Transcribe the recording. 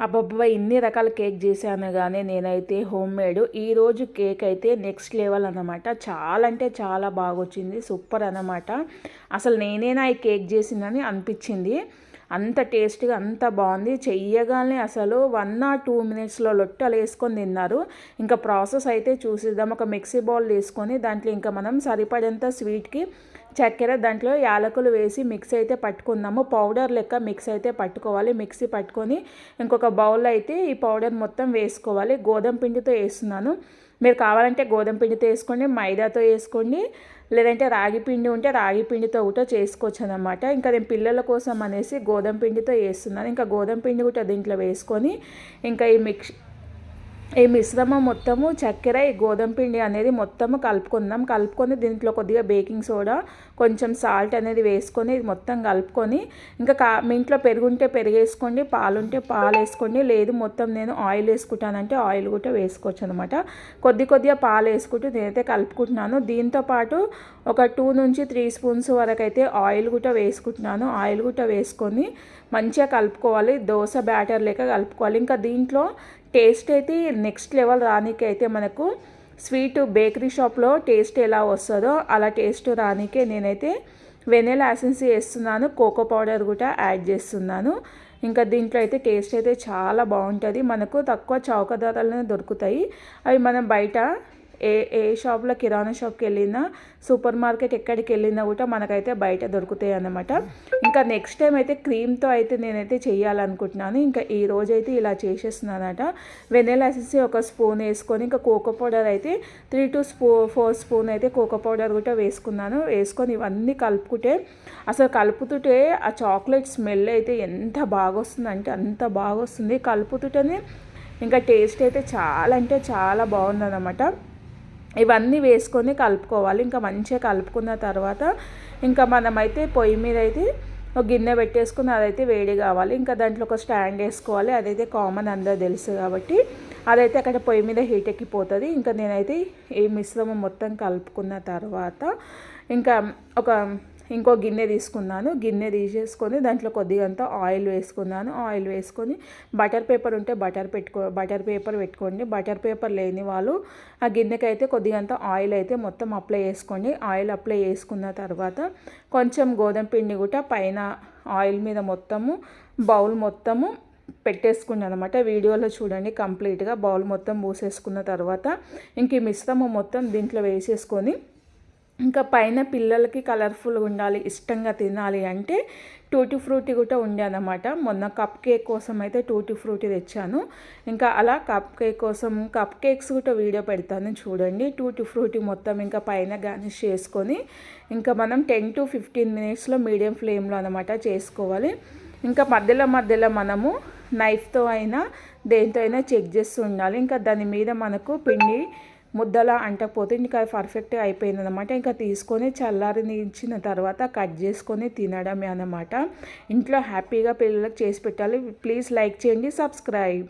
అబ్బబ్బా! ఇన్ని రకాల కేక్ చేశాను గానీ నేనైతే హోమ్‌మేడ్. ఈరోజు కేక్ అయితే నెక్స్ట్ లెవెల్ అన్నమాట. చాలా అంటే చాలా బాగొచ్చింది. సూపర్ అన్నమాట. అసలు నేనేనా ఈ కేక్ చేసిందని అనిపించింది. అంత టేస్ట్‌గా అంత బాగుంది. చెయ్యగానే అసలు 1 ఆర్ 2 మినిట్స్‌లో లొట్టలేసుకొని తిన్నారు. ఇంకా ప్రాసెస్ అయితే చూసేద్దాం. ఒక మిక్సీ బౌల్ తీసుకొని దాంట్లో ఇంకా మనం సరిపడేంత స్వీట్‌కి చక్కెర, దాంట్లో యాలకులు వేసి మిక్స్ అయితే పట్టుకుందాము. పౌడర్ లెక్క మిక్స్ అయితే పట్టుకోవాలి. మిక్సీ పట్టుకొని ఇంకొక బౌల్లో అయితే ఈ పౌడర్ మొత్తం వేసుకోవాలి. గోధుమ పిండితో వేస్తున్నాను. మీరు కావాలంటే గోధుమ పిండితో వేసుకోండి, మైదాతో వేసుకోండి, లేదంటే రాగి పిండి ఉంటే రాగి పిండితో కూడా చేసుకోవచ్చు అనమాట. ఇంకా నేను పిల్లల కోసం అనేసి గోధుమ పిండితో వేస్తున్నాను. ఇంకా గోధుమ పిండి కూడా దీంట్లో వేసుకొని ఇంకా ఈ మిశ్రమం మొత్తము చక్కెర, ఈ గోధుమ పిండి అనేది మొత్తము కలుపుకుందాం. కలుపుకొని దీంట్లో కొద్దిగా బేకింగ్ సోడా, కొంచెం సాల్ట్ అనేది వేసుకొని ఇది మొత్తం కలుపుకొని ఇంకా మీ ఇంట్లో పెరుగుంటే పెరుగు వేసుకోండి, పాలుంటే పాలు వేసుకోండి, లేదు మొత్తం నేను ఆయిల్ వేసుకుంటానంటే ఆయిల్ కూడా వేసుకోవచ్చు అనమాట. కొద్దిగా పాలు వేసుకుంటూ నేనైతే కలుపుకుంటున్నాను. దీంతోపాటు ఒక 2 నుంచి 3 స్పూన్స్ వరకు అయితే ఆయిల్ కూడా వేసుకుంటున్నాను. ఆయిల్ కూడా వేసుకొని మంచిగా కలుపుకోవాలి. దోశ బ్యాటర్ లెక్క కలుపుకోవాలి. ఇంకా దీంట్లో టేస్ట్ అయితే నెక్స్ట్ లెవెల్ రానీకి అయితే మనకు స్వీట్ బేకరీ షాప్లో టేస్ట్ ఎలా వస్తుందో అలా టేస్ట్ రానీకే నేనైతే వెనిలా ఎసెన్స్ వేస్తున్నాను. కోకో పౌడర్ కూడా యాడ్ చేస్తున్నాను. ఇంకా దీంట్లో అయితే టేస్ట్ అయితే చాలా బాగుంటుంది. మనకు తక్కువ చౌక ధరలోనే దొరుకుతాయి అవి. మనం బయట ఏ షాప్లో కిరాణా షాప్కి వెళ్ళినా, సూపర్ మార్కెట్ ఎక్కడికి వెళ్ళినా కూడా మనకైతే బయట దొరుకుతాయి అన్నమాట. ఇంకా నెక్స్ట్ టైం అయితే క్రీమ్తో అయితే నేనైతే చేయాలనుకుంటున్నాను. ఇంకా ఈ రోజు అయితే ఇలా చేసేస్తున్నానట. వెనిలా ఎసెన్స్ ఒక స్పూన్ వేసుకొని ఇంకా కోకో పౌడర్ అయితే 3 to 4 స్పూన్ అయితే కోకో పౌడర్ కూడా వేసుకున్నాను. వేసుకొని ఇవన్నీ కలుపుకుంటే అసలు కలుపుతుంటే ఆ చాక్లెట్ స్మెల్ అయితే ఎంత బాగా వస్తుందంటే అంత బాగా వస్తుంది. కలుపుతుంటేనే ఇంకా టేస్ట్ అయితే చాలా అంటే చాలా బాగుందన్నమాట. ఇవన్నీ వేసుకొని కలుపుకోవాలి. ఇంకా మంచిగా కలుపుకున్న తర్వాత ఇంకా మనమైతే పొయ్యి మీద అయితే ఒక గిన్నె పెట్టేసుకుని అదైతే వేడి కావాలి. ఇంకా దాంట్లో ఒక స్టాండ్ వేసుకోవాలి. అదైతే కామన్ అందరూ తెలుసు కాబట్టి అదైతే అక్కడ పొయ్యి మీద హీట్ ఎక్కిపోతుంది. ఇంకా నేనైతే ఈ మిశ్రమం మొత్తం కలుపుకున్న తర్వాత ఇంకా ఇంకో గిన్నె తీసుకున్నాను. గిన్నె తీసేసుకొని దాంట్లో కొద్దిగంత ఆయిల్ వేసుకున్నాను. ఆయిల్ వేసుకొని బటర్ పేపర్ ఉంటే బటర్ పేపర్ పెట్టుకోండి. బటర్ పేపర్ లేని వాళ్ళు ఆ గిన్నెకి అయితే కొద్దిగంత ఆయిల్ అయితే మొత్తం అప్లై చేసుకోండి. ఆయిల్ అప్లై చేసుకున్న తర్వాత కొంచెం గోధుమ పిండి కూడా పైన ఆయిల్ మీద మొత్తము బౌల్ మొత్తము పెట్టేసుకున్నాను అనమాట. వీడియోలో చూడండి కంప్లీట్గా బౌల్ మొత్తం పూసేసుకున్న తర్వాత ఇంక ఈ మిశ్రమం మొత్తం దీంట్లో వేసేసుకొని ఇంకా పైన పిల్లలకి కలర్ఫుల్గా ఉండాలి, ఇష్టంగా తినాలి అంటే టూటీ ఫ్రూటీ కూడా ఉండే అనమాట. మొన్న కప్ కేక్ కోసం అయితే టూటీ ఫ్రూటీ తెచ్చాను. ఇంకా అలా కప్ కేక్స్ కూడా వీడియో పెడతాను చూడండి. టూటీ ఫ్రూటీ మొత్తం ఇంకా పైన గార్నిష్ చేసుకొని ఇంకా మనం 10 to 15 మినిట్స్లో మీడియం ఫ్లేమ్లో అనమాట చేసుకోవాలి. ఇంకా మధ్యలో మనము నైఫ్తో అయినా దేంతో అయినా చెక్ చేస్తూ ఉండాలి. ఇంకా దాని మీద మనకు పిండి ముద్దలా అంటకపోతే ఇంకా పర్ఫెక్ట్గా అయిపోయిందనమాట. ఇంకా తీసుకొని చల్లారనిచ్చిన తర్వాత కట్ చేసుకొని తినడమే అనమాట. ఇంట్లో హ్యాపీగా పిల్లలకు చేసి పెట్టాలి. ప్లీజ్ లైక్ చేయండి, సబ్స్క్రైబ్.